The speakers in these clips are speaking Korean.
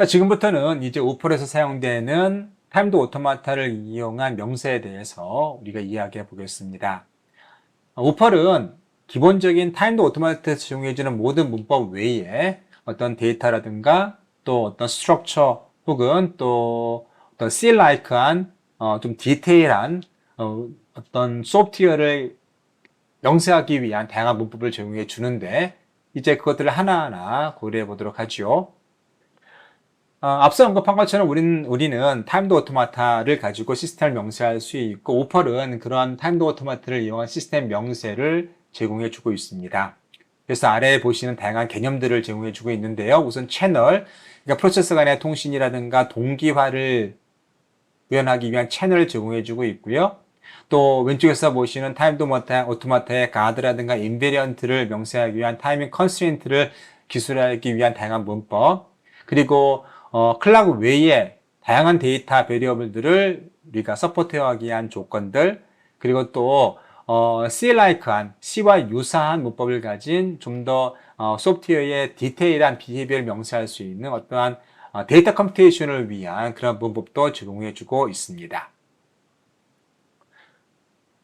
자, 지금부터는 이제 오펄에서 사용되는 타임드 오토마타를 이용한 명세에 대해서 우리가 이야기해 보겠습니다. 오펄은 기본적인 타임드 오토마타에서 제공해주는 모든 문법 외에 어떤 데이터라든가 또 어떤 스트럭처 혹은 또 어떤 C-like한 좀 디테일한 어떤 소프트웨어를 명세하기 위한 다양한 문법을 제공해 주는데 이제 그것들을 하나하나 고려해 보도록 하죠. 앞서 언급한 것처럼 우리는 타임드 오토마타를 가지고 시스템을 명세할 수 있고 오펄은 그러한 타임드 오토마타를 이용한 시스템 명세를 제공해 주고 있습니다. 그래서 아래에 보시는 다양한 개념들을 제공해 주고 있는데요. 우선 채널, 그러니까 프로세서 간의 통신이라든가 동기화를 구현하기 위한 채널을 제공해 주고 있고요. 또 왼쪽에서 보시는 타임드 오토마타의 가드라든가 인베리언트를 명세하기 위한 타이밍 컨스트레인트를 기술하기 위한 다양한 문법, 그리고 클락 외에 다양한 데이터 베리어블들을 우리가 서포트하기 위한 조건들, 그리고 또 C-like한 C와 유사한 문법을 가진 좀 더 소프트웨어의 디테일한 비헤비어를 명시할 수 있는 어떠한 데이터 컴퓨테이션을 위한 그런 문법도 제공해주고 있습니다.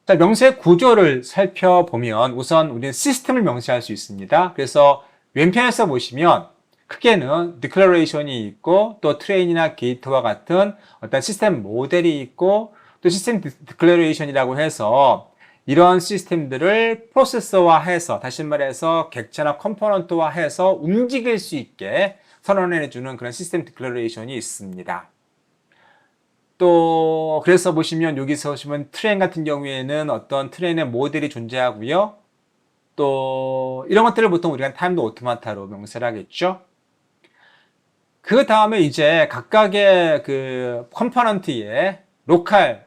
자, 명세 구조를 살펴보면 우선 우리는 시스템을 명시할 수 있습니다. 그래서 왼편에서 보시면 크게는 디클러레이션이 있고 또 트레인이나 게이트와 같은 어떤 시스템 모델이 있고 또 시스템 디클러레이션이라고 해서 이런 시스템들을 프로세서화해서 다시 말해서 객체나 컴포넌트화해서 움직일 수 있게 선언해주는 그런 시스템 디클러레이션이 있습니다. 또 그래서 보시면 여기서 보시면 트레인 같은 경우에는 어떤 트레인의 모델이 존재하고요. 또 이런 것들을 보통 우리가 타임드 오토마타로 명세를 하겠죠. 그 다음에 이제 각각의 그 컴포넌트의 로컬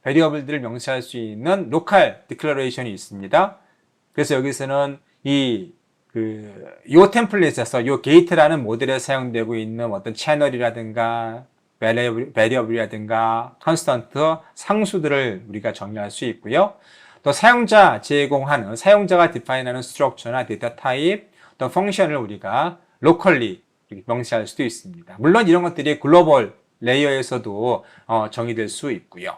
베리어블들을 명시할 수 있는 로컬 디클러레이션이 있습니다. 그래서 여기서는 요 템플릿에서 요 게이트라는 모델에 사용되고 있는 어떤 채널이라든가 베리어블이라든가 컨스턴트 상수들을 우리가 정리할 수 있고요. 또 사용자가 디파인하는 스트럭처나 데이터 타입, 또 펑션을 우리가 로컬리 명시할 수도 있습니다. 물론 이런 것들이 글로벌 레이어에서도 정의될 수 있고요.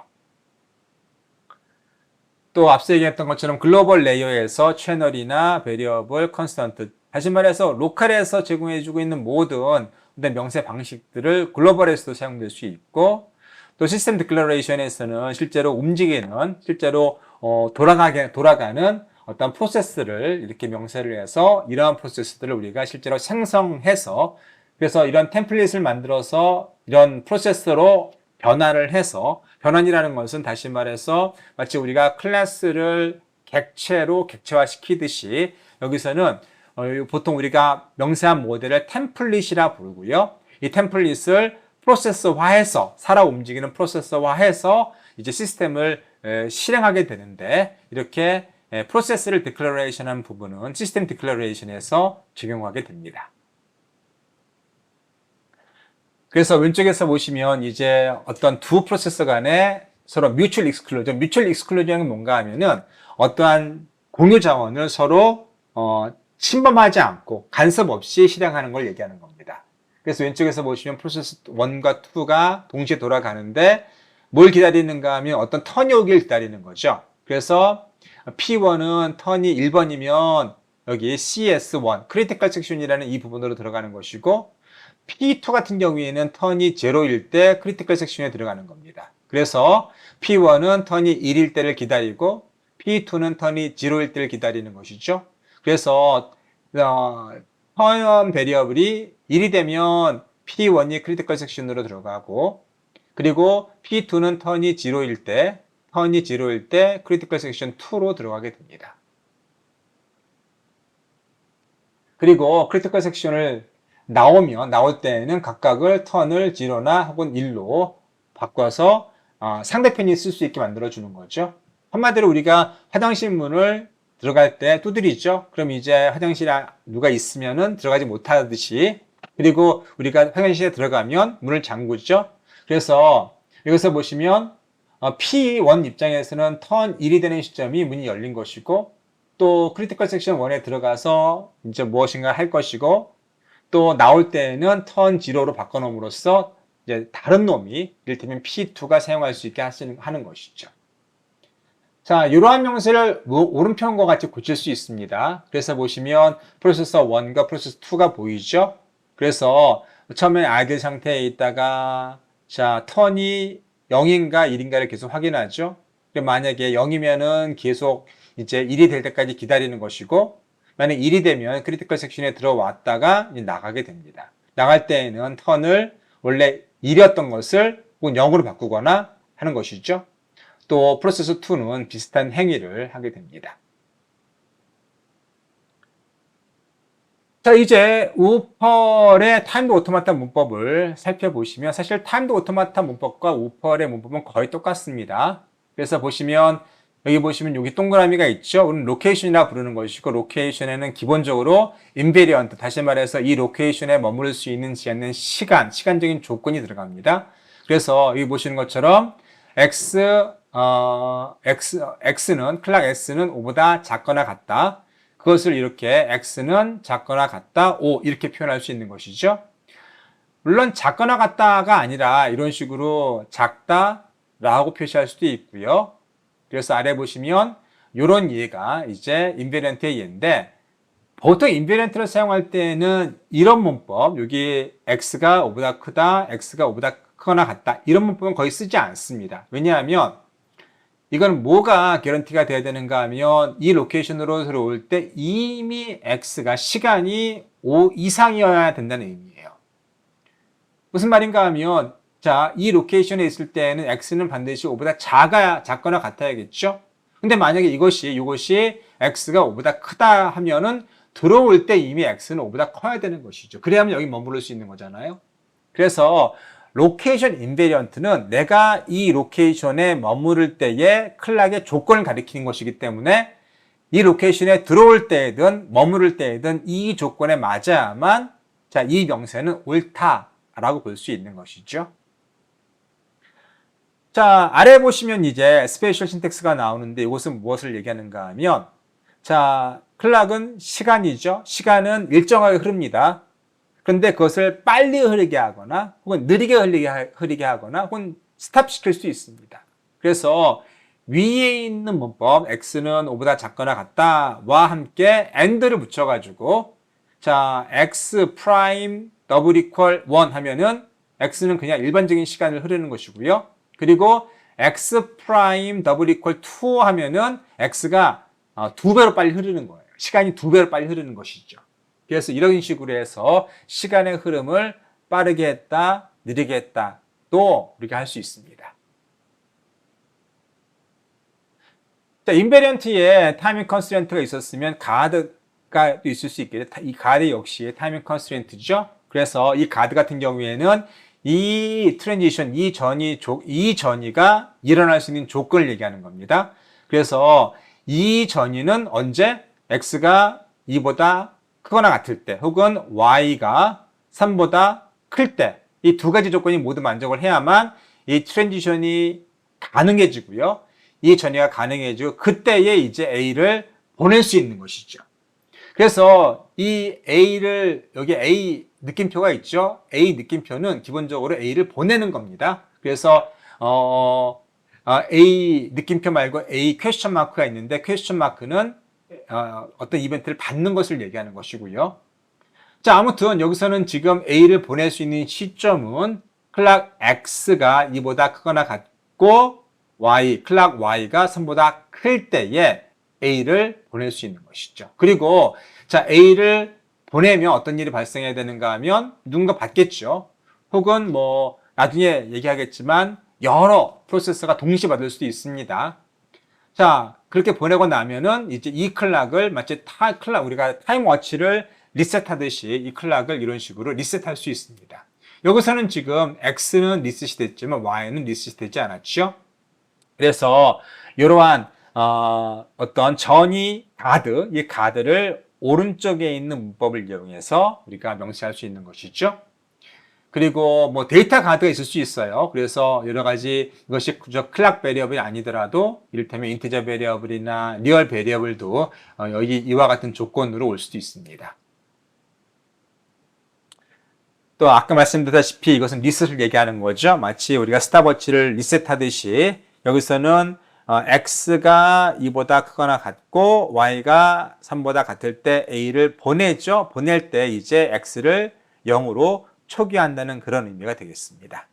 또 앞서 얘기했던 것처럼 글로벌 레이어에서 채널이나 베리어블, 컨스턴트, 다시 말해서 로컬에서 제공해주고 있는 모든 명세 방식들을 글로벌에서도 사용될 수 있고 또 시스템 디클러레이션에서는 실제로 움직이는, 실제로 돌아가는 어떤 프로세스를 이렇게 명세를 해서 이러한 프로세스들을 우리가 실제로 생성해서 그래서 이런 템플릿을 만들어서 이런 프로세스로 변환을 해서 변환이라는 것은 다시 말해서 마치 우리가 클래스를 객체로 객체화시키듯이 여기서는 보통 우리가 명세한 모델을 템플릿이라 부르고요. 이 템플릿을 프로세서화해서 살아 움직이는 프로세서화해서 이제 시스템을 실행하게 되는데 이렇게 프로세스를 디클러레이션한 부분은 시스템 디클러레이션에서 적용하게 됩니다. 그래서 왼쪽에서 보시면 이제 어떤 두 프로세서 간에 서로 뮤추얼 익스클루전은 뭔가 하면은 어떠한 공유 자원을 서로 침범하지 않고 간섭 없이 실행하는 걸 얘기하는 겁니다. 그래서 왼쪽에서 보시면 프로세스 1과 2가 동시에 돌아가는데 뭘 기다리는가 하면 어떤 턴이 오길 기다리는 거죠. 그래서 P1은 턴이 1번이면 여기 CS1, 크리티컬 섹션이라는 이 부분으로 들어가는 것이고 P2 같은 경우에는 턴이 0일 때 크리티컬 섹션에 들어가는 겁니다. 그래서 P1은 턴이 1일 때를 기다리고 P2는 턴이 0일 때를 기다리는 것이죠. 그래서 턴 베리어블이 1이 되면 P1이 크리티컬 섹션으로 들어가고 그리고 P2는 턴이 0일 때 크리티컬 섹션 2로 들어가게 됩니다. 그리고 크리티컬 섹션을 나올 때는 각각을 턴을 0나 혹은 1로 바꿔서 상대편이 쓸 수 있게 만들어주는 거죠. 한마디로 우리가 화장실 문을 들어갈 때 두드리죠. 그럼 이제 화장실에 누가 있으면은 들어가지 못하듯이 그리고 우리가 화장실에 들어가면 문을 잠그죠. 그래서 여기서 보시면 P1 입장에서는 턴 1이 되는 시점이 문이 열린 것이고 또 크리티컬 섹션 1에 들어가서 이제 무엇인가 할 것이고 또 나올 때는 턴 0로 바꿔놓음으로써 이제 다른 놈이 이를테면 P2가 사용할 수 있게 하는 것이죠. 자, 이러한 명세를 오른편과 같이 고칠 수 있습니다. 그래서 보시면 프로세서 1과 프로세서 2가 보이죠? 그래서 처음에 아이들 상태에 있다가 자, 턴이 0인가 1인가를 계속 확인하죠. 만약에 0이면은 계속 이제 1이 될 때까지 기다리는 것이고, 만약 1이 되면 크리티컬 섹션에 들어왔다가 이제 나가게 됩니다. 나갈 때에는 턴을 원래 1이었던 것을 0으로 바꾸거나 하는 것이죠. 또 프로세서 2는 비슷한 행위를 하게 됩니다. 자, 이제 우펄의 타임드 오토마타 문법을 살펴보시면 사실 타임드 오토마타 문법과 우펄의 문법은 거의 똑같습니다. 그래서 보시면 여기 보시면 여기 동그라미가 있죠. 우리는 로케이션이라고 부르는 것이고, 로케이션에는 기본적으로 인베리언트, 다시 말해서 이 로케이션에 머무를 수 있는지 않는 시간적인 조건이 들어갑니다. 그래서 여기 보시는 것처럼 X는, 클락 S는 5보다 작거나 같다. 그것을 이렇게 X는 작거나 같다, 5 이렇게 표현할 수 있는 것이죠. 물론 작거나 같다가 아니라 이런 식으로 작다라고 표시할 수도 있고요. 그래서 아래 보시면 이런 예가 이제 인베리언트의 예인데, 보통 인베리언트를 사용할 때는 이런 문법, 여기 X가 5보다 크다, X가 5보다 크거나 같다, 이런 문법은 거의 쓰지 않습니다. 왜냐하면 이건 뭐가 개런티가 돼야 되는가 하면 이 로케이션으로 들어올 때 이미 X가 시간이 5 이상이어야 된다는 의미예요. 무슨 말인가 하면 자, 이 로케이션에 있을 때는 X는 반드시 5보다 작거나 같아야겠죠? 근데 만약에 이것이 X가 5보다 크다 하면은 들어올 때 이미 X는 5보다 커야 되는 것이죠. 그래야만 여기 머무를 수 있는 거잖아요. 그래서 로케이션 인베리언트는 내가 이 로케이션에 머무를 때의 클락의 조건을 가리키는 것이기 때문에 이 로케이션에 들어올 때든 머무를 때든 이 조건에 맞아야만 자, 이 명세는 옳다라고 볼 수 있는 것이죠. 자, 아래 보시면 이제 스페셜 신텍스가 나오는데 이것은 무엇을 얘기하는가 하면 자, 클락은 시간이죠. 시간은 일정하게 흐릅니다. 그런데 그것을 빨리 흐르게 하거나 혹은 느리게 흐르게 하거나 혹은 스탑시킬 수 있습니다. 그래서 위에 있는 문법 x는 5보다 작거나 같다와 함께 and를 붙여가지고 자 x 프라임 더블 이퀄 1 하면은 x는 그냥 일반적인 시간을 흐르는 것이고요. 그리고 x 프라임 더블 이퀄 2 하면은 x가 2배로 빨리 흐르는 거예요. 시간이 2배로 빨리 흐르는 것이죠. 그래서 이런 식으로 해서 시간의 흐름을 빠르게 했다, 느리게 했다 또 우리가 할 수 있습니다. 자, 인베리언트에 타이밍 컨스트레인트가 있었으면 가드가 있을 수 있겠죠. 이 가드 역시 타이밍 컨스트레인트죠. 그래서 이 가드 같은 경우에는 이 트랜지션, 이 전이가 일어날 수 있는 조건을 얘기하는 겁니다. 그래서 이 전이는 언제 x가 2보다 크거나 같을 때 혹은 y가 3보다 클 때 이 두 가지 조건이 모두 만족을 해야만 이 트랜지션이 가능해지고요. 이 전이가 가능해지고 그때에 이제 A를 보낼 수 있는 것이죠. 그래서 이 A를 여기 A 느낌표가 있죠. A 느낌표는 기본적으로 A를 보내는 겁니다. 그래서 A 느낌표 말고 A 퀘스천 마크가 있는데 퀘스천 마크는 어떤 이벤트를 받는 것을 얘기하는 것이고요. 자, 아무튼 여기서는 지금 A를 보낼 수 있는 시점은 클락 X가 2보다 크거나 같고 클락 Y가 3보다 클 때에 A를 보낼 수 있는 것이죠. 그리고 자, A를 보내면 어떤 일이 발생해야 되는가 하면 누군가 받겠죠. 혹은 뭐 나중에 얘기하겠지만 여러 프로세서가 동시에 받을 수도 있습니다. 자, 그렇게 보내고 나면은 이제 이 클락을 마치 우리가 타임워치를 리셋하듯이 이 클락을 이런 식으로 리셋할 수 있습니다. 여기서는 지금 X는 리셋이 됐지만 Y는 리셋이 되지 않았죠. 그래서 이러한 어떤 전이 이 가드를 오른쪽에 있는 문법을 이용해서 우리가 명시할 수 있는 것이죠. 그리고 뭐 데이터 가드가 있을 수 있어요. 그래서 여러 가지 이것이 그저 클락 베리어블이 아니더라도 이를테면 인티저 베리어블이나 리얼 베리어블도 여기 이와 같은 조건으로 올 수도 있습니다. 또 아까 말씀드렸다시피 이것은 리셋을 얘기하는 거죠. 마치 우리가 스탑워치를 리셋하듯이 여기서는 x가 2보다 크거나 같고 y가 3보다 같을 때 a를 보내죠. 보낼 때 이제 x를 0으로 초기화한다는 그런 의미가 되겠습니다.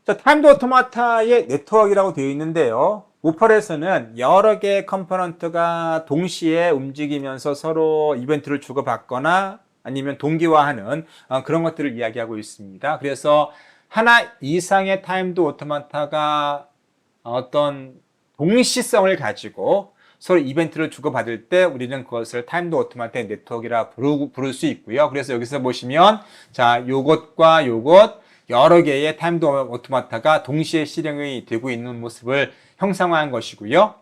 자, 타임드 오토마타의 네트워크라고 되어 있는데요. 우펄에서는 여러 개의 컴포넌트가 동시에 움직이면서 서로 이벤트를 주고받거나 아니면 동기화하는 그런 것들을 이야기하고 있습니다. 그래서 하나 이상의 타임드 오토마타가 어떤 동시성을 가지고 서로 이벤트를 주고받을 때 우리는 그것을 타임드 오토마타의 네트워크라 부를 수 있고요. 그래서 여기서 보시면 자, 요것과 요것 여러 개의 타임드 오토마타가 동시에 실행이 되고 있는 모습을 형상화한 것이고요.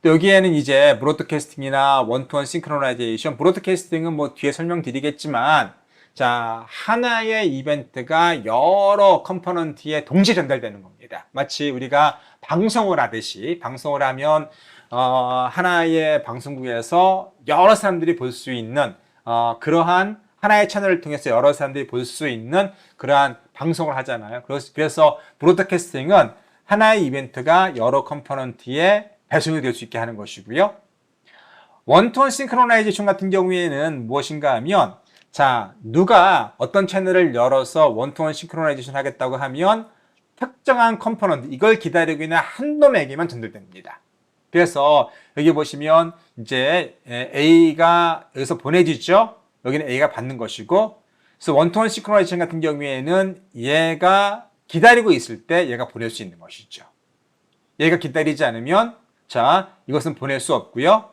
또 여기에는 이제 브로드캐스팅이나 원투원 싱크로나이제이션, 브로드캐스팅은 뭐 뒤에 설명드리겠지만 자, 하나의 이벤트가 여러 컴포넌트에 동시에 전달되는 겁니다. 마치 우리가 방송을 하듯이 방송을 하면 하나의 방송국에서 여러 사람들이 볼 수 있는 그러한 하나의 채널을 통해서 여러 사람들이 볼 수 있는 그러한 방송을 하잖아요. 그래서 브로드캐스팅은 하나의 이벤트가 여러 컴포넌트에 배송이 될 수 있게 하는 것이고요. 원투원 싱크로나이제이션 같은 경우에는 무엇인가 하면 자, 누가 어떤 채널을 열어서 원투원 싱크로나이제이션 하겠다고 하면 특정한 컴포넌트, 이걸 기다리고 있는 한 놈에게만 전달됩니다. 그래서 여기 보시면 이제 A가 여기서 보내지죠. 여기는 A가 받는 것이고, 그래서 원투원 싱크로나이제이션 같은 경우에는 얘가 기다리고 있을 때 얘가 보낼 수 있는 것이죠. 얘가 기다리지 않으면 자, 이것은 보낼 수 없고요.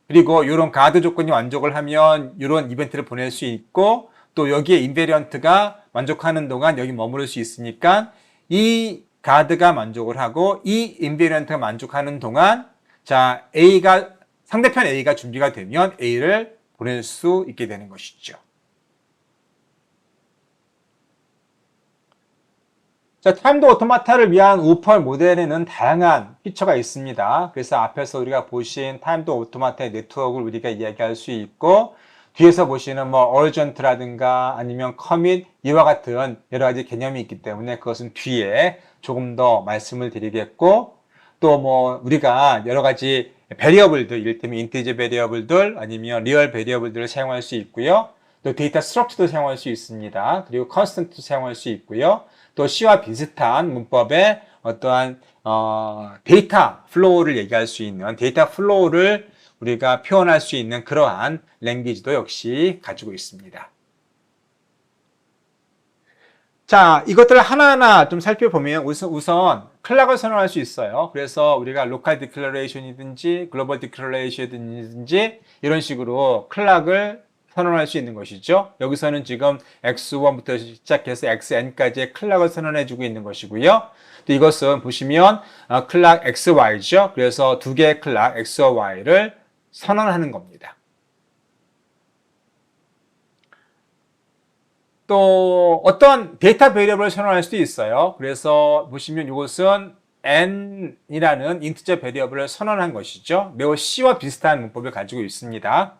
그리고 이런 가드 조건이 만족을 하면 이런 이벤트를 보낼 수 있고, 또 여기에 인베리언트가 만족하는 동안 여기 머무를 수 있으니까 이 가드가 만족을 하고 이 인베리언트가 만족하는 동안 자, 상대편 A가 준비가 되면 A를 보낼 수 있게 되는 것이죠. 자, 타임드 오토마타를 위한 우펄 모델에는 다양한 피처가 있습니다. 그래서 앞에서 우리가 보신 타임드 오토마타의 네트워크를 우리가 이야기할 수 있고, 뒤에서 보시는 뭐 urgent라든가 아니면 commit 이와 같은 여러 가지 개념이 있기 때문에 그것은 뒤에 조금 더 말씀을 드리겠고, 또 뭐 우리가 여러 가지 베리어블들, 이를테면 인티저 베리어블들 아니면 리얼 베리어블들을 사용할 수 있고요. 또 데이터 스트럭처도 사용할 수 있습니다. 그리고 컨스턴트도 사용할 수 있고요. 또 C와 비슷한 문법의 어떠한 데이터 플로우를 얘기할 수 있는 데이터 플로우를 우리가 표현할 수 있는 그러한 랭귀지도 역시 가지고 있습니다. 자, 이것들을 하나하나 좀 살펴보면 우선 클락을 선언할 수 있어요. 그래서 우리가 로컬 디클러레이션이든지 글로벌 디클러레이션이든지 이런 식으로 클락을 선언할 수 있는 것이죠. 여기서는 지금 X1부터 시작해서 XN까지의 클락을 선언해 주고 있는 것이고요. 또 이것은 보시면 클락 XY죠. 그래서 두 개의 클락 X와 Y를 선언하는 겁니다. 또 어떤 데이터 베리어블을 선언할 수도 있어요. 그래서 보시면 이것은 n이라는 인티저 베리어블을 선언한 것이죠. 매우 C와 비슷한 문법을 가지고 있습니다.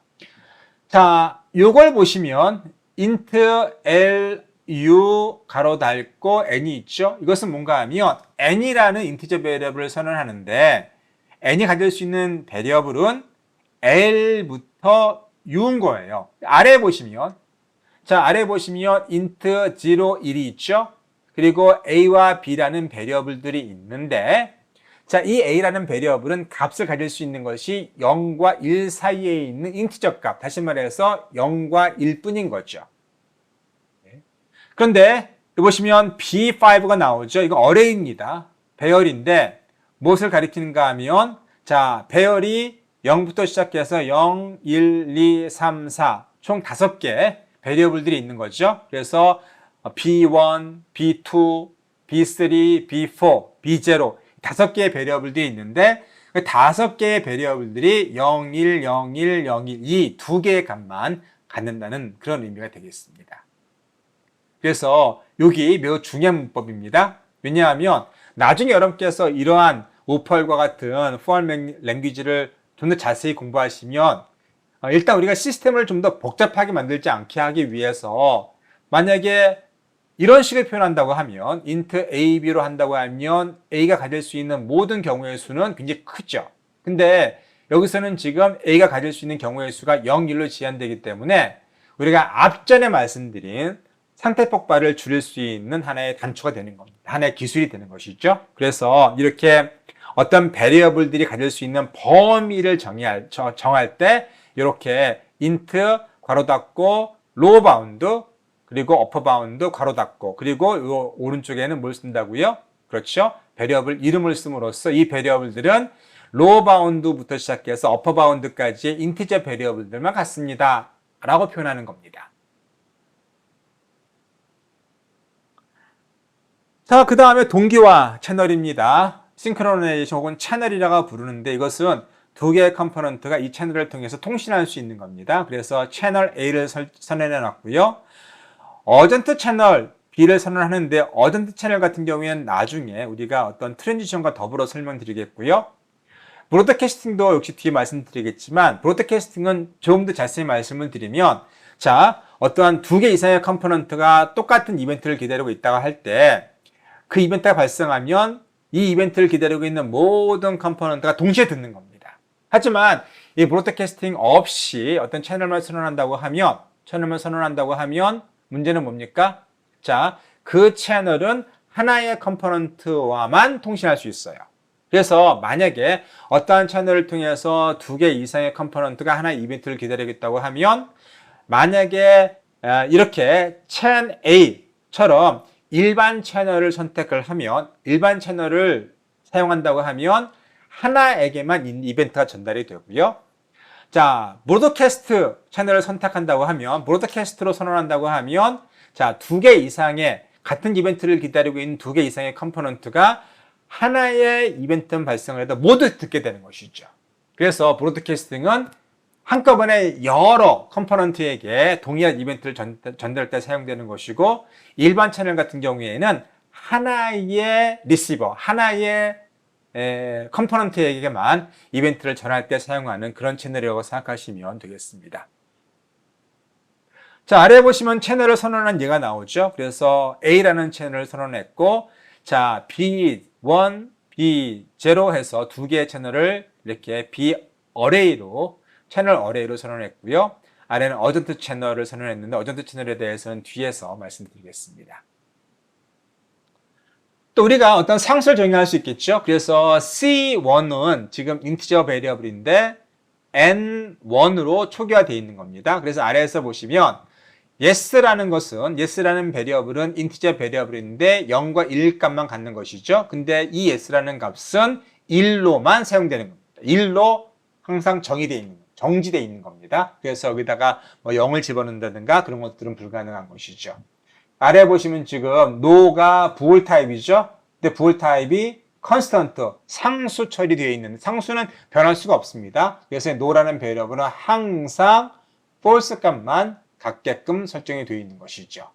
자, 요걸 보시면 int l u 가로 닫고 n이 있죠. 이것은 뭔가 하면 n이라는 인티저 베리어블을 선언하는데 n이 가질 수 있는 베리어블은 l부터 u인 거예요. 아래 보시면 int 0, 1이 있죠. 그리고 a와 b라는 베리어블들이 있는데 자, 이 a라는 베리어블은 값을 가질 수 있는 것이 0과 1 사이에 있는 인티저 값, 다시 말해서 0과 1 뿐인 거죠. 그런데 여기 보시면 b5가 나오죠. 이거 어레이입니다. 배열인데 무엇을 가리키는가 하면 자, 배열이 0부터 시작해서 0, 1, 2, 3, 4 총 5개 베리어블들이 있는 거죠. 그래서 b1, b2, b3, b4, b0 5개의 베리어블들이 있는데 그 5개의 베리어블들이 0, 1, 0, 1, 0, 1, 이 2개의 값만 갖는다는 그런 의미가 되겠습니다. 그래서 여기 매우 중요한 문법입니다. 왜냐하면 나중에 여러분께서 이러한 오펄과 같은 포멀 랭귀지를 좀 더 자세히 공부하시면 일단 우리가 시스템을 좀 더 복잡하게 만들지 않게 하기 위해서 만약에 이런 식을 표현한다고 하면 int ab로 한다고 하면 a가 가질 수 있는 모든 경우의 수는 굉장히 크죠. 근데 여기서는 지금 a가 가질 수 있는 경우의 수가 0, 1로 제한되기 때문에 우리가 앞전에 말씀드린 상태 폭발을 줄일 수 있는 하나의 단초가 되는 겁니다. 하나의 기술이 되는 것이죠. 그래서 이렇게 어떤 베리어블들이 가질 수 있는 범위를 정할 때 이렇게 int 괄호 닫고 로우 바운드 그리고 어퍼 바운드 괄호 닫고 그리고 이 오른쪽에는 뭘 쓴다고요? 그렇죠? 베리어블 이름을 씀으로써 이 베리어블들은 로우 바운드부터 시작해서 어퍼 바운드까지의 인티저 베리어블들만 같습니다. 라고 표현하는 겁니다. 자, 그 다음에 동기화 채널입니다. 싱크로나이제이션 혹은 채널이라고 부르는데 이것은 두 개의 컴포넌트가 이 채널을 통해서 통신할 수 있는 겁니다. 그래서 채널 A를 선언해 놨고요. 어전트 채널 B를 선언하는데 어전트 채널 같은 경우에는 나중에 우리가 어떤 트랜지션과 더불어 설명드리겠고요. 브로드캐스팅도 역시 뒤에 말씀드리겠지만 브로드캐스팅은 조금 더 자세히 말씀을 드리면 자, 어떠한 두 개 이상의 컴포넌트가 똑같은 이벤트를 기다리고 있다고 할 때 그 이벤트가 발생하면 이 이벤트를 기다리고 있는 모든 컴포넌트가 동시에 듣는 겁니다. 하지만 이 브로드캐스팅 없이 어떤 채널만 선언한다고 하면 문제는 뭡니까? 자, 그 채널은 하나의 컴포넌트와만 통신할 수 있어요. 그래서 만약에 어떠한 채널을 통해서 두 개 이상의 컴포넌트가 하나의 이벤트를 기다리고 있다고 하면 만약에 이렇게 chain A처럼 일반 채널을 선택을 하면 일반 채널을 사용한다고 하면 하나에게만 이벤트가 전달이 되고요. 자, 브로드캐스트 채널을 선택한다고 하면 브로드캐스트로 선언한다고 하면 자, 두 개 이상의 같은 이벤트를 기다리고 있는 두 개 이상의 컴포넌트가 하나의 이벤트 발생을 해도 모두 듣게 되는 것이죠. 그래서 브로드캐스팅은 한꺼번에 여러 컴포넌트에게 동일한 이벤트를 전달할 때 사용되는 것이고 일반 채널 같은 경우에는 하나의 리시버, 하나의 컴포넌트에게만 이벤트를 전할 때 사용하는 그런 채널이라고 생각하시면 되겠습니다. 자, 아래에 보시면 채널을 선언한 예가 나오죠. 그래서 A라는 채널을 선언했고 자, B1, B0 해서 두 개의 채널을 이렇게 B 어레이로 채널 어레이로 선언했고요. 아래는 어전트 채널을 선언했는데 어전트 채널에 대해서는 뒤에서 말씀드리겠습니다. 또 우리가 어떤 상수를 정의할 수 있겠죠. 그래서 C1은 지금 인티저 베리어블인데 N1으로 초기화되어 있는 겁니다. 그래서 아래에서 보시면 yes라는 베리어블은 인티저 베리어블인데 0과 1 값만 갖는 것이죠. 근데 이 yes라는 값은 1로만 사용되는 겁니다. 1로 항상 정지되어 있는 겁니다. 그래서 여기다가 뭐 0을 집어넣는다든가 그런 것들은 불가능한 것이죠. 아래 보시면 지금 no가 bool 타입이죠. 근데 bool 타입이 constant, 상수 처리되어 있는 상수는 변할 수가 없습니다. 그래서 no라는 베리어블은 항상 false 값만 갖게끔 설정이 되어 있는 것이죠.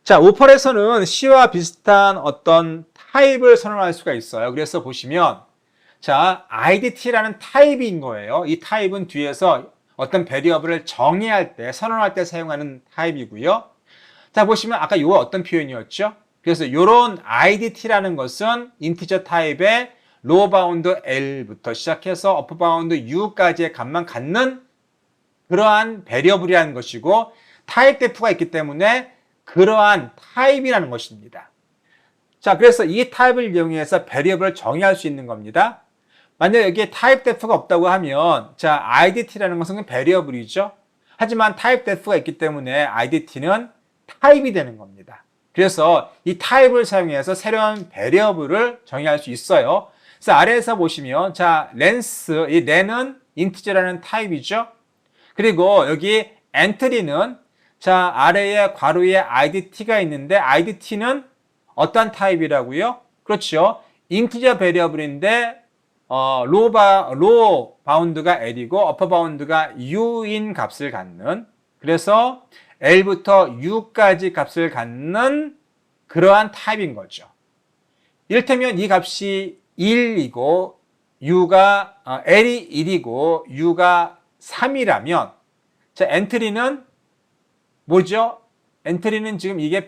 자, 오퍼레이션은 C와 비슷한 어떤 타입을 선언할 수가 있어요. 그래서 보시면 자, IDT라는 타입인 거예요. 이 타입은 뒤에서 어떤 베리어블을 정의할 때, 선언할 때 사용하는 타입이고요. 자, 보시면 아까 이거 어떤 표현이었죠? 그래서 이런 IDT라는 것은 인티저 타입의 로우 바운드 L부터 시작해서 어퍼 바운드 U까지의 값만 갖는 그러한 베리어블이라는 것이고 타입 데프가 있기 때문에 그러한 타입이라는 것입니다. 자, 그래서 이 타입을 이용해서 베리어블을 정의할 수 있는 겁니다. 만약 여기에 타입 데프가 없다고 하면 자, IDT라는 것은 베리어블이죠. 하지만 타입 데프가 있기 때문에 IDT는 타입이 되는 겁니다. 그래서 이 타입을 사용해서 새로운 베리어블을 정의할 수 있어요. 그래서 아래에서 보시면 자, 렌스, 이 렌은 인티저라는 타입이죠. 그리고 여기 엔트리는 자, 아래에 괄호에 IDT가 있는데 IDT는 어떤 타입이라고요? 그렇죠. 인티저 베리어블인데 로우 바운드가 L이고 어퍼 바운드가 U인 값을 갖는 그래서 L부터 U까지 값을 갖는 그러한 타입인 거죠. 이를테면 이 값이 1이고 L이 1이고 U가 3이라면 자, 엔트리는 뭐죠? 엔트리는 지금 이게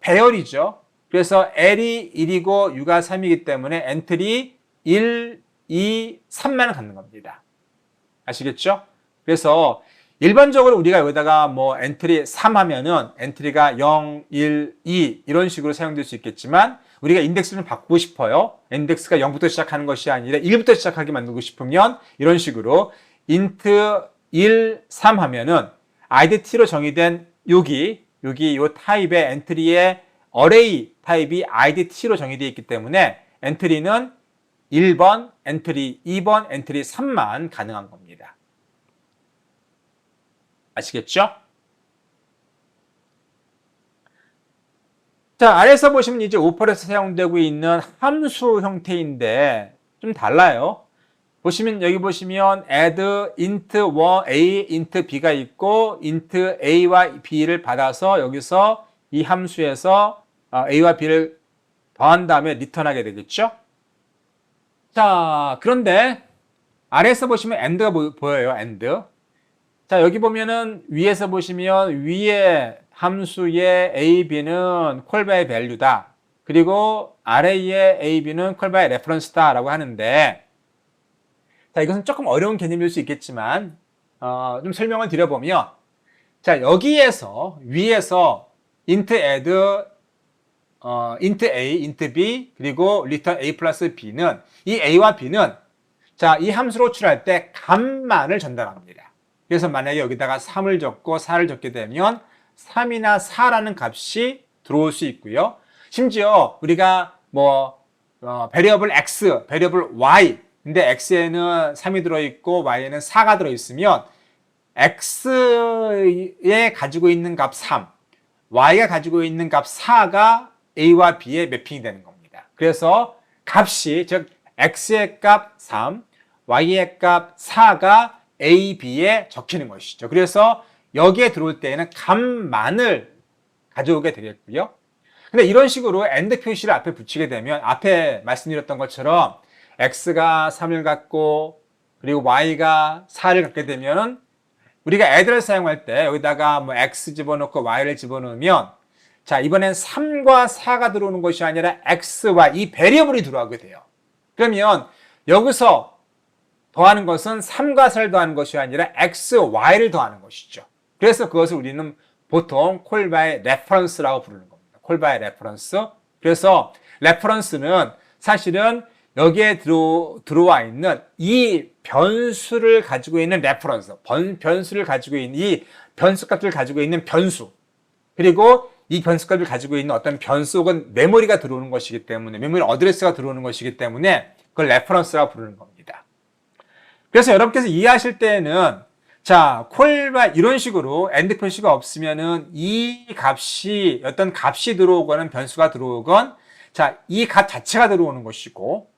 배열이죠. 그래서 L이 1이고 U가 3이기 때문에 엔트리 1, 2, 3만 갖는 겁니다. 아시겠죠? 그래서 일반적으로 우리가 여기다가 뭐 엔트리 3 하면은 엔트리가 0, 1, 2 이런 식으로 사용될 수 있겠지만 우리가 인덱스를 바꾸고 싶어요. 인덱스가 0부터 시작하는 것이 아니라 1부터 시작하게 만들고 싶으면 이런 식으로 int 1, 3 하면은 idt로 정의된 여기 이 타입의 엔트리의 array 타입이 idt로 정의되어 있기 때문에 엔트리는 1번, 엔트리 2번, 엔트리 3만 가능한 겁니다. 아시겠죠? 자, 아래에서 보시면 이제 오퍼에서 사용되고 있는 함수 형태인데 좀 달라요. 보시면 여기 보시면 add int a int b가 있고 int a와 b를 받아서 여기서 이 함수에서 a와 b를 더한 다음에 리턴하게 되겠죠? 자, 그런데 아래에서 보시면 and가 보여요. and. 자, 여기 보면은 위에서 보시면 위에 함수의 a, b는 call by value다. 그리고 아래의 a, b는 call by reference다 라고 하는데 자, 이것은 조금 어려운 개념일 수 있겠지만 좀 설명을 드려보면 자, 여기에서 위에서 int add int a, int b 그리고 return a 플러스 b는 이 a와 b는 자, 이 함수로 호출할 때 값만을 전달합니다. 그래서 만약에 여기다가 3을 적고 4를 적게 되면 3이나 4라는 값이 들어올 수 있고요. 심지어 우리가 뭐 variable x, variable y 근데 x에는 3이 들어있고 y에는 4가 들어있으면 x에 가지고 있는 값 3, y가 가지고 있는 값 4가 a와 b에 매핑이 되는 겁니다. 그래서 값이 즉 x의 값 3, y의 값 4가 a, b에 적히는 것이죠. 그래서 여기에 들어올 때에는 값만을 가져오게 되겠고요. 근데 이런 식으로 AND 표시를 앞에 붙이게 되면 앞에 말씀드렸던 것처럼 x가 3을 갖고 그리고 y가 4를 갖게 되면은 우리가 add를 사용할 때 여기다가 뭐 x 집어넣고 y를 집어넣으면 자, 이번엔 3과 4가 들어오는 것이 아니라 x와 이 베리어블이 들어가게 돼요. 그러면 여기서 더하는 것은 3과 4를 더하는 것이 아니라 x, y를 더하는 것이죠. 그래서 그것을 우리는 보통 call by reference라고 부르는 겁니다. call by reference. 그래서 reference는 사실은 여기에 들어와 있는 이 변수를 가지고 있는 reference, 변수를 가지고 있는 이 변수값을 가지고 있는 변수, 그리고 이 변수값을 가지고 있는 어떤 변수 혹은 메모리가 들어오는 것이기 때문에, 메모리 어드레스가 들어오는 것이기 때문에 그걸 reference라고 부르는 겁니다. 그래서 여러분께서 이해하실 때에는 자, 콜바 이런 식으로 AND 표시가 없으면은 이 값이 어떤 값이 들어오거나 변수가 들어오건 자, 이 값 자체가 들어오는 것이고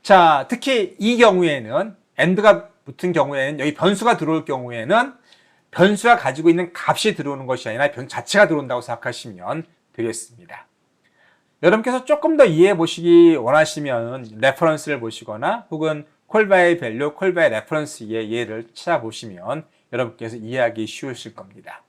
자, 특히 이 경우에는 AND가 붙은 경우에는 여기 변수가 들어올 경우에는 변수가 가지고 있는 값이 들어오는 것이 아니라 변수 자체가 들어온다고 생각하시면 되겠습니다. 여러분께서 조금 더 이해해 보시기 원하시면 레퍼런스를 보시거나 혹은 call by value, call by reference의 예를 찾아보시면 여러분께서 이해하기 쉬우실 겁니다.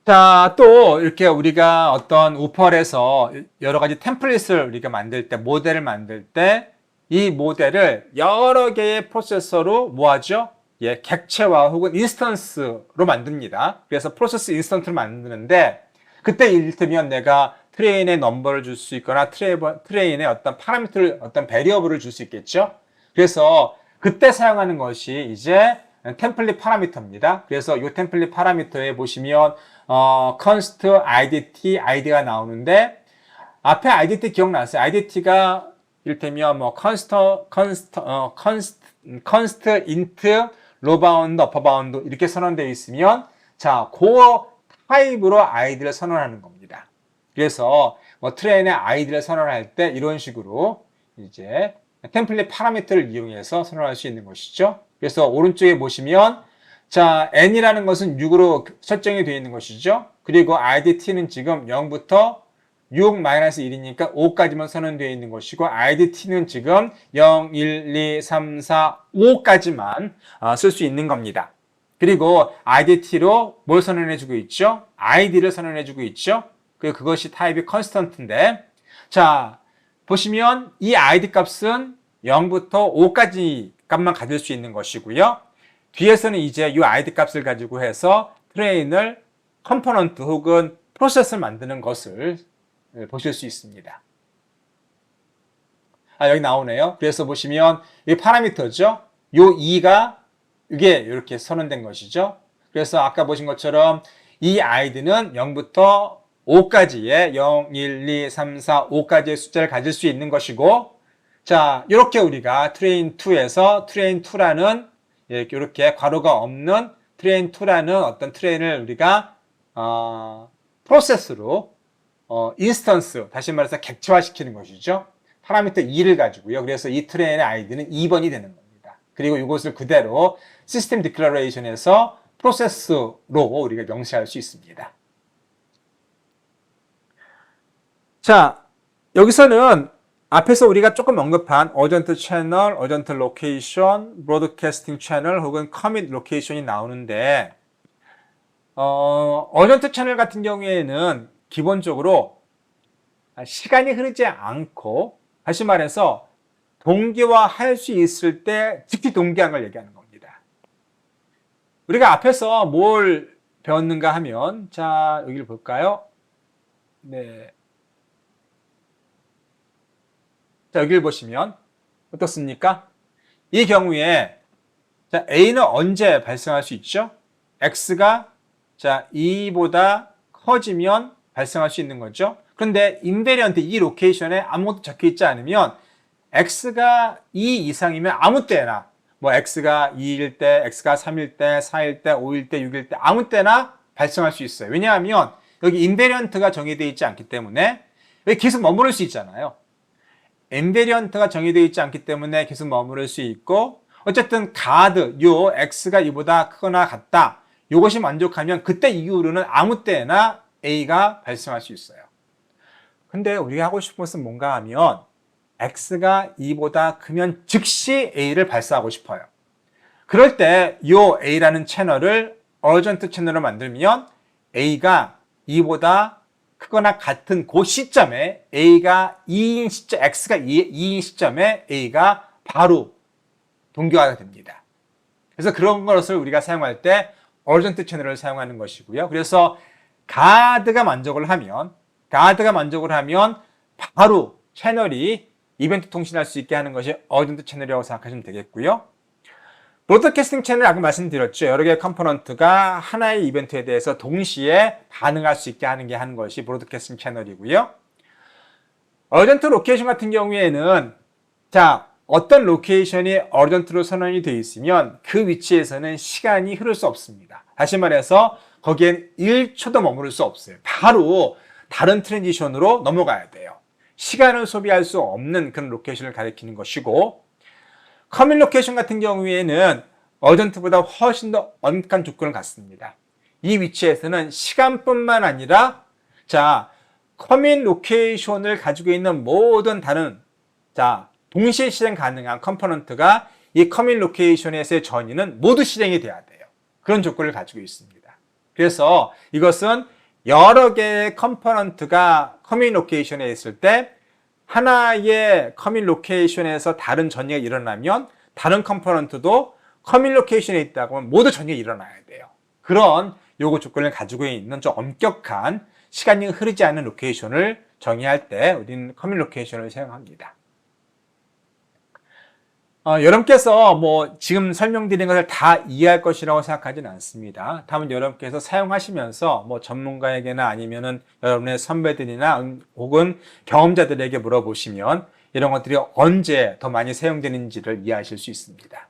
자, 또 이렇게 우리가 어떤 오펄에서 여러 가지 템플릿을 우리가 만들 때, 모델을 만들 때 이 모델을 여러 개의 프로세서로 뭐하죠? 예, 객체화 혹은 인스턴스로 만듭니다. 그래서 프로세스 인스턴트를 만드는데 그때 이를테면 내가 트레인의 넘버를 줄 수 있거나 트레인의 어떤 파라미터를 어떤 베리어블을 줄 수 있겠죠. 그래서 그때 사용하는 것이 이제 템플릿 파라미터입니다. 그래서 이 템플릿 파라미터에 보시면 const idt id가 나오는데 앞에 idt 기억나세요? idt가 이를테면 뭐 const int low bound, upper bound 이렇게 선언되어 있으면 자, 그 타입으로 id를 선언하는 겁니다. 그래서 뭐 트레인의 id를 선언할 때 이런 식으로 이제 템플릿 파라미터를 이용해서 선언할 수 있는 것이죠. 그래서 오른쪽에 보시면 자, n이라는 것은 6으로 설정이 되어 있는 것이죠. 그리고 idt는 지금 0부터 6-1이니까 5까지만 선언되어 있는 것이고 IDT는 지금 0, 1, 2, 3, 4, 5까지만 쓸 수 있는 겁니다. 그리고 IDT로 뭘 선언해주고 있죠? ID를 선언해주고 있죠? 그리고 그것이 타입이 컨스턴트인데 자 보시면 이 ID 값은 0부터 5까지 값만 가질 수 있는 것이고요. 뒤에서는 이제 이 ID 값을 가지고 해서 트레인을 컴포넌트 혹은 프로세스를 만드는 것을 보실 수 있습니다. 여기 나오네요. 그래서 보시면 이 파라미터죠. 요 2가 이게 이렇게 선언된 것이죠. 그래서 아까 보신 것처럼 이 아이디는 0부터 5까지의 0, 1, 2, 3, 4, 5까지의 숫자를 가질 수 있는 것이고 자 이렇게 우리가 트레인2에서 트레인2라는 이렇게 괄호가 없는 트레인2라는 어떤 트레인을 우리가 프로세스로 인스턴스 다시 말해서 객체화시키는 것이죠. 파라미터 2를 가지고요. 그래서 이 트레인의 아이디는 2번이 되는 겁니다. 그리고 이것을 그대로 시스템 디클러레이션에서 프로세스로 우리가 명시할 수 있습니다. 자, 여기서는 앞에서 우리가 조금 언급한 어전트 채널, 어전트 로케이션, 브로드캐스팅 채널 혹은 커밋 로케이션이 나오는데 어전트 채널 같은 경우에는 기본적으로 시간이 흐르지 않고 다시 말해서 동기화할 수 있을 때 즉시 동기화한 걸 얘기하는 겁니다. 우리가 앞에서 뭘 배웠는가 하면 자 여기를 볼까요? 네. 자 여기를 보시면 어떻습니까? 이 경우에 자 A는 언제 발생할 수 있죠? X가 자 2보다 커지면 발생할 수 있는 거죠. 그런데 인베리언트 이 로케이션에 아무것도 적혀 있지 않으면 X가 2 이상이면 아무 때나 뭐 X가 2일 때, X가 3일 때, 4일 때, 5일 때, 6일 때 아무 때나 발생할 수 있어요. 왜냐하면 여기 인베리언트가 정의되어 있지 않기 때문에 여기 계속 머무를 수 있잖아요. 인베리언트가 정의되어 있지 않기 때문에 계속 머무를 수 있고 어쨌든 가드, 요 X가 이보다 크거나 같다. 이것이 만족하면 그때 이후로는 아무 때나 A가 발생할 수 있어요. 근데 우리가 하고 싶은 것은 뭔가 하면 X가 2보다 크면 즉시 A를 발사하고 싶어요. 그럴 때 이 A라는 채널을 어전트 채널로 만들면 A가 2보다 크거나 같은 그 시점에 A가 2인 시점, X가 2인 시점에 A가 바로 동기화가 됩니다. 그래서 그런 것을 우리가 사용할 때 어전트 채널을 사용하는 것이고요. 그래서 가드가 만족을 하면 바로 채널이 이벤트 통신할 수 있게 하는 것이 어전트 채널이라고 생각하시면 되겠고요. 브로드캐스팅 채널 아까 말씀드렸죠. 여러 개의 컴포넌트가 하나의 이벤트에 대해서 동시에 반응할 수 있게 하는 것이 브로드캐스팅 채널이고요. 어전트 로케이션 같은 경우에는 자 어떤 로케이션이 어전트로 선언이 되어 있으면 그 위치에서는 시간이 흐를 수 없습니다. 다시 말해서 거기엔 1초도 머무를 수 없어요. 바로 다른 트랜지션으로 넘어가야 돼요. 시간을 소비할 수 없는 그런 로케이션을 가리키는 것이고 커밋 로케이션 같은 경우에는 어전트보다 훨씬 더 엄격한 조건을 갖습니다. 이 위치에서는 시간뿐만 아니라 자 커밋 로케이션을 가지고 있는 모든 다른 자 동시에 실행 가능한 컴포넌트가 이 커밋 로케이션에서의 전이는 모두 실행이 돼야 돼요. 그런 조건을 가지고 있습니다. 그래서 이것은 여러 개의 컴포넌트가 커밋 로케이션에 있을 때 하나의 커밋 로케이션에서 다른 전이가 일어나면 다른 컴포넌트도 커밋 로케이션에 있다고 하면 모두 전이가 일어나야 돼요. 그런 요구 조건을 가지고 있는 좀 엄격한 시간이 흐르지 않는 로케이션을 정의할 때 우리는 커밋 로케이션을 사용합니다. 여러분께서 뭐 지금 설명드린 것을 다 이해할 것이라고 생각하지는 않습니다. 다만 여러분께서 사용하시면서 뭐 전문가에게나 아니면은 여러분의 선배들이나 혹은 경험자들에게 물어보시면 이런 것들이 언제 더 많이 사용되는지를 이해하실 수 있습니다.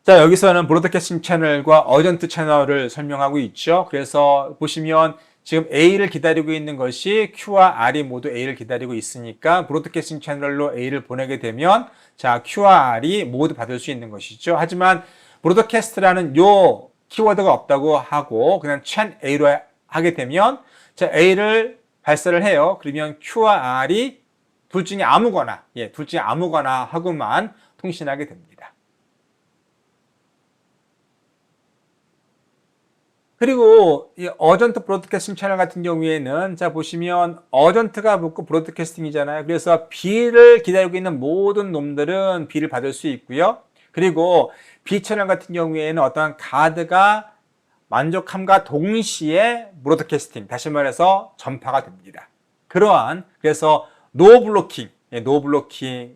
자, 여기서는 브로드캐스팅 채널과 어전트 채널을 설명하고 있죠. 그래서 보시면 지금 A를 기다리고 있는 것이 Q와 R이 모두 A를 기다리고 있으니까 브로드캐스팅 채널로 A를 보내게 되면 자 Q와 R이 모두 받을 수 있는 것이죠. 하지만 브로드캐스트라는 요 키워드가 없다고 하고 그냥 chen A로 하게 되면 자, A를 발사를 해요. 그러면 Q와 R이 둘 중에 아무거나, 둘 중에 아무거나 하고만 통신하게 됩니다. 그리고 이 어전트 브로드캐스팅 채널 같은 경우에는 자 보시면 어전트가 붙고 브로드캐스팅이잖아요. 그래서 B를 기다리고 있는 모든 놈들은 B를 받을 수 있고요. 그리고 B 채널 같은 경우에는 어떤 가드가 만족함과 동시에 브로드캐스팅, 다시 말해서 전파가 됩니다. 그래서 노 블로킹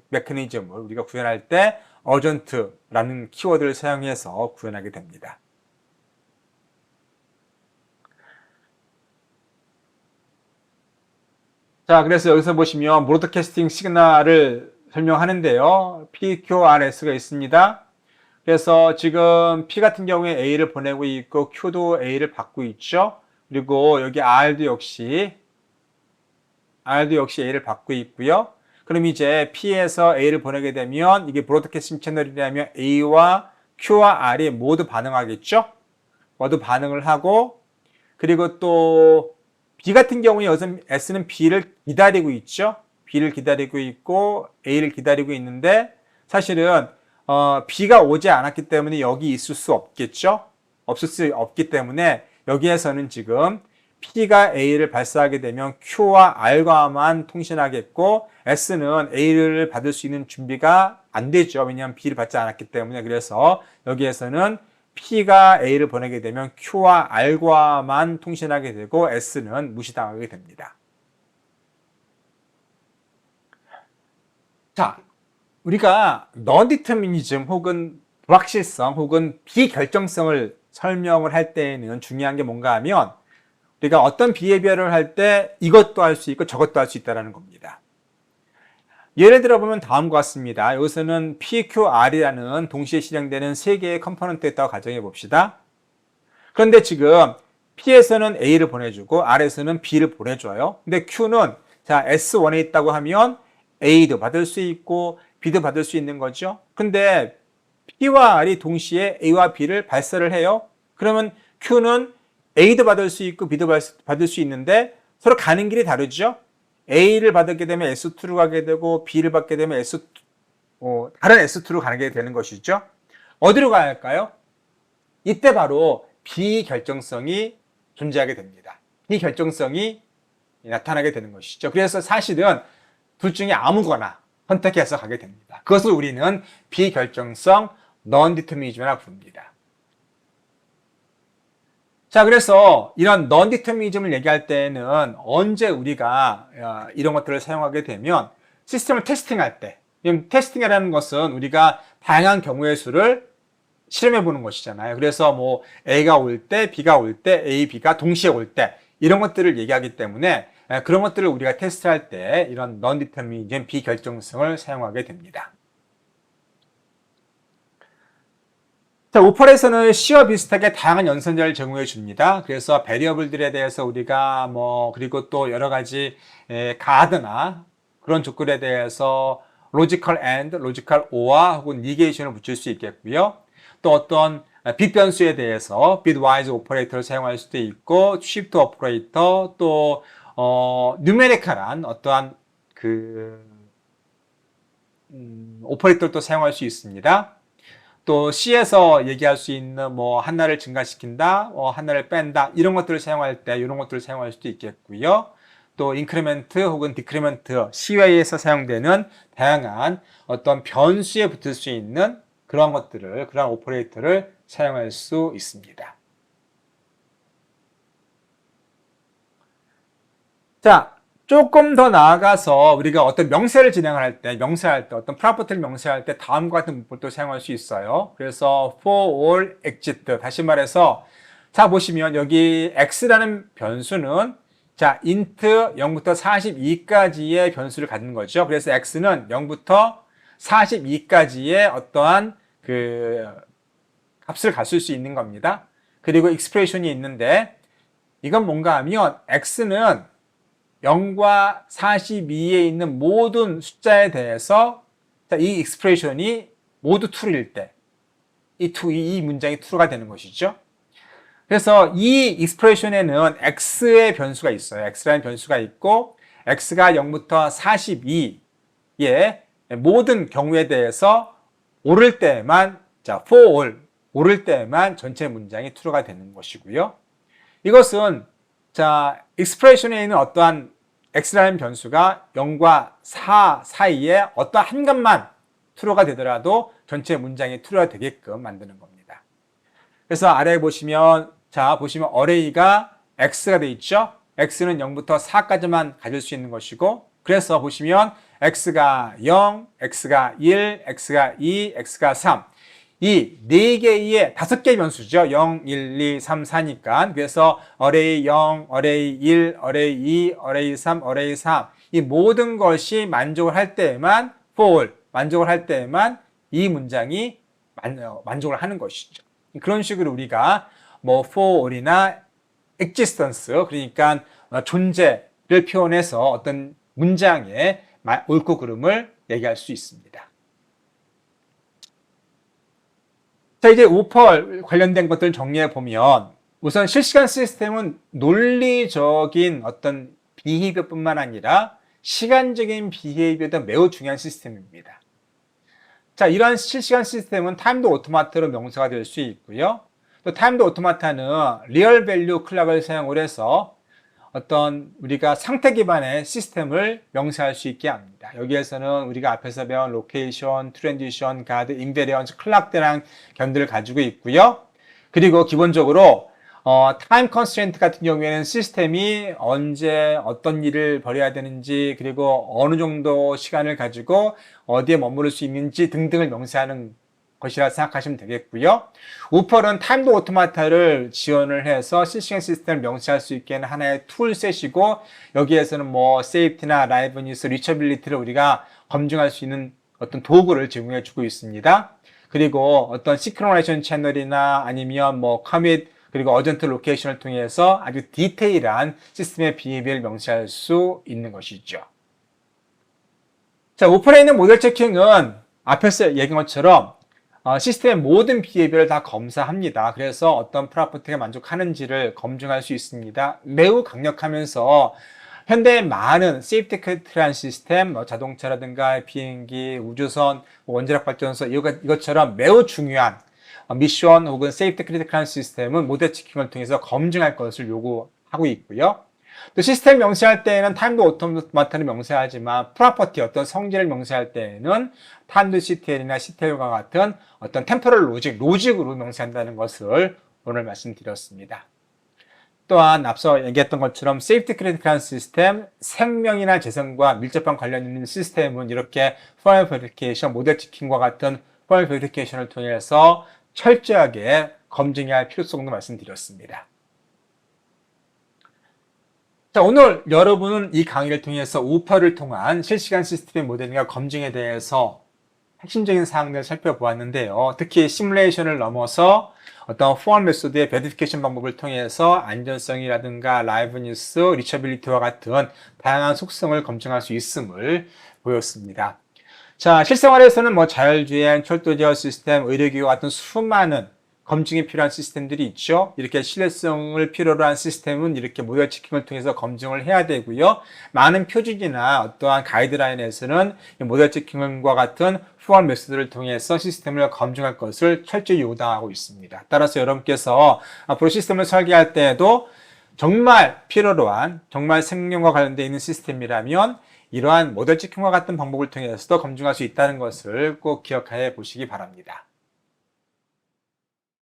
메커니즘을 우리가 구현할 때 어전트라는 키워드를 사용해서 구현하게 됩니다. 자, 그래서 여기서 보시면 브로드캐스팅 시그널을 설명하는데요. PQRS가 있습니다. 그래서 지금 P 같은 경우에 A를 보내고 있고 Q도 A를 받고 있죠. 그리고 여기 R도 역시 A를 받고 있고요. 그럼 이제 P에서 A를 보내게 되면 이게 브로드캐스팅 채널이라면 A와 Q와 R이 모두 반응하겠죠. 모두 반응을 하고 그리고 또 B 같은 경우에 여기서 S는 B를 기다리고 있죠. B를 기다리고 있고 A를 기다리고 있는데 사실은 B가 오지 않았기 때문에 여기 있을 수 없겠죠. 없을 수 없기 때문에 여기에서는 지금 P가 A를 발사하게 되면 Q와 R과만 통신하겠고 S는 A를 받을 수 있는 준비가 안 되죠. 왜냐하면 B를 받지 않았기 때문에. 그래서 여기에서는 P가 A를 보내게 되면 Q와 R과만 통신하게 되고 S는 무시당하게 됩니다. 자, 우리가 non-determinism 혹은 불확실성 혹은 비결정성을 설명을 할 때에는 중요한 게 뭔가 하면 우리가 어떤 비헤비어를 할 때 이것도 할 수 있고 저것도 할 수 있다는 겁니다. 예를 들어 보면 다음과 같습니다. 여기서는 PQR이라는 동시에 실행되는 세 개의 컴포넌트가 있다고 가정해 봅시다. 그런데 지금 P에서는 A를 보내주고 R에서는 B를 보내줘요. 근데 Q는 자 S1에 있다고 하면 A도 받을 수 있고 B도 받을 수 있는 거죠. 근데 P와 R이 동시에 A와 B를 발사를 해요. 그러면 Q는 A도 받을 수 있고 B도 받을 수 있는데 서로 가는 길이 다르죠. A를 받게 되면 S2로 가게 되고 B를 받게 되면 다른 S2로 가게 되는 것이죠. 어디로 가야 할까요? 이때 바로 비결정성이 존재하게 됩니다. 비결정성이 나타나게 되는 것이죠. 그래서 사실은 둘 중에 아무거나 선택해서 가게 됩니다. 그것을 우리는 비결정성 non-determinism이라고 부릅니다. 자, 그래서 이런 non-determinism을 얘기할 때는 언제 우리가 이런 것들을 사용하게 되면 시스템을 테스팅할 때, 테스팅이라는 것은 우리가 다양한 경우의 수를 실험해 보는 것이잖아요. 그래서 뭐 A가 올 때, B가 올 때, A, B가 동시에 올 때 이런 것들을 얘기하기 때문에 그런 것들을 우리가 테스트할 때 이런 non-determinism 비결정성을 사용하게 됩니다. 자, 오퍼레이션은 C와 비슷하게 다양한 연산자를 제공해 줍니다. 그래서 베리어블들에 대해서 우리가 그리고 또 여러 가지 가드나 그런 조건에 대해서 로지컬 AND, 로지컬 OR 혹은 니게이션을 붙일 수 있겠고요. 또 어떤 빅변수에 대해서 bitwise 오퍼레이터를 사용할 수도 있고 shift 오퍼레이터 또 누메리컬한 어떠한 오퍼레이터를 또 사용할 수 있습니다. 또 C에서 얘기할 수 있는 하나를 증가시킨다, 하나를 뺀다 이런 것들을 사용할 때 이런 것들을 사용할 수도 있겠고요. 또 인크리멘트 혹은 디크리멘트 CY에서 사용되는 다양한 어떤 변수에 붙을 수 있는 그런 오퍼레이터를 사용할 수 있습니다. 자, 조금 더 나아가서 우리가 어떤 명세를 진행할 때, 어떤 프로퍼티를 명세할 때 다음과 같은 문법도 사용할 수 있어요. 그래서 for all exit, 다시 말해서 자 보시면 여기 x라는 변수는 자 int 0부터 42까지의 변수를 갖는 거죠. 그래서 x는 0부터 42까지의 어떠한 값을 갖출 수 있는 겁니다. 그리고 익스프레션이 있는데 이건 뭔가 하면 x는 0과 42에 있는 모든 숫자에 대해서 이 익스프레션이 모두 true일 때 이 문장이 true가 되는 것이죠. 그래서 이 익스프레션에는 x의 변수가 있어요. x라는 변수가 있고 x가 0부터 42의 모든 경우에 대해서 오를 때만 자, for all 오를 때만 전체 문장이 true가 되는 것이고요. 이것은 자, 익스프레션에 있는 어떠한 x라는 변수가 0과 4 사이에 어떠한 한 값만 true가 되더라도 전체 문장이 true가 되게끔 만드는 겁니다. 그래서 아래에 보시면 자, 보시면 array가 x가 돼 있죠. x는 0부터 4까지만 가질 수 있는 것이고 그래서 보시면 x가 0, x가 1, x가 2, x가 3 이 4개의 5개 변수죠. 0, 1, 2, 3, 4니까. 그래서 array 0, array 1, array 2, array 3, array 4 이 모든 것이 만족을 할 때에만 for all, 만족을 할 때에만 이 문장이 만족을 하는 것이죠. 그런 식으로 우리가 뭐 for all이나 existence 그러니까 존재를 표현해서 어떤 문장의 옳고 그름을 얘기할 수 있습니다. 자, 이제 오퍼 관련된 것들 정리해 보면 우선 실시간 시스템은 논리적인 어떤 비헤이비어뿐만 아니라 시간적인 비헤이비어도 매우 중요한 시스템입니다. 자, 이러한 실시간 시스템은 타임도 오토마타로 명사가 될 수 있고요. 또 타임도 오토마타는 리얼 밸류 클락을 사용을 해서 어떤 우리가 상태 기반의 시스템을 명사할 수 있게 합니다. 여기에서는 우리가 앞에서 배운 로케이션, 트랜지션, 가드, 인베리언스, 클락 등의 견들을 가지고 있고요. 그리고 기본적으로 타임 컨스트레인트 같은 경우에는 시스템이 언제 어떤 일을 벌여야 되는지 그리고 어느 정도 시간을 가지고 어디에 머무를 수 있는지 등등을 명시하는 것이라 생각하시면 되겠고요. 우펄은 타임도 오토마타를 지원을 해서 실시간 시스템을 명시할 수 있게 하는 하나의 툴셋이고 여기에서는 뭐 세이프티나 라이브니스, 리처빌리티를 우리가 검증할 수 있는 어떤 도구를 제공해 주고 있습니다. 그리고 어떤 시크로나이션 채널이나 아니면 뭐 커밋 그리고 어전트 로케이션을 통해서 아주 디테일한 시스템의 비헤비어를 명시할 수 있는 것이죠. 자, 우펄에 있는 모델 체킹은 앞에서 얘기한 것처럼 시스템의 모든 비헤비어를 다 검사합니다. 그래서 어떤 프로퍼티가 만족하는지를 검증할 수 있습니다. 매우 강력하면서 현대의 많은 세이프티 크리티컬한 시스템, 자동차라든가 비행기, 우주선, 원자력 발전소 이것처럼 매우 중요한 미션 혹은 세이프티 크리티컬한 시스템은 모델 체킹을 통해서 검증할 것을 요구하고 있고요. 또 시스템 명시할 때에는 타임도 오토마타를 명시하지만 프로퍼티 어떤 성질을 명시할 때에는 타임도 CTL이나 CTL과 같은 어떤 템포럴 로직으로 명시한다는 것을 오늘 말씀드렸습니다. 또한 앞서 얘기했던 것처럼 세이프티 크리티컬한 시스템, 생명이나 재산과 밀접한 관련 있는 시스템은 이렇게 포멀 베리피케이션, 모델 체킹과 같은 포멀 베리피케이션을 통해서 철저하게 검증해야 할 필요성도 말씀드렸습니다. 자, 오늘 여러분은 이 강의를 통해서 우퍼를 통한 실시간 시스템의 모델링과 검증에 대해서 핵심적인 사항들을 살펴보았는데요. 특히 시뮬레이션을 넘어서 어떤 포멀 메소드의 베리피케이션 방법을 통해서 안전성이라든가 라이브니스, 리처빌리티와 같은 다양한 속성을 검증할 수 있음을 보였습니다. 자, 실생활에서는 뭐 자율주행, 철도제어 시스템, 의료기와 같은 수많은 검증이 필요한 시스템들이 있죠. 이렇게 신뢰성을 필요로 한 시스템은 이렇게 모델 체킹을 통해서 검증을 해야 되고요. 많은 표준이나 어떠한 가이드라인에서는 모델 체킹과 같은 포멀 메소드를 통해서 시스템을 검증할 것을 철저히 요구당하고 있습니다. 따라서 여러분께서 앞으로 시스템을 설계할 때에도 정말 필요로 한, 정말 생명과 관련되어 있는 시스템이라면 이러한 모델 체킹과 같은 방법을 통해서도 검증할 수 있다는 것을 꼭 기억해 보시기 바랍니다.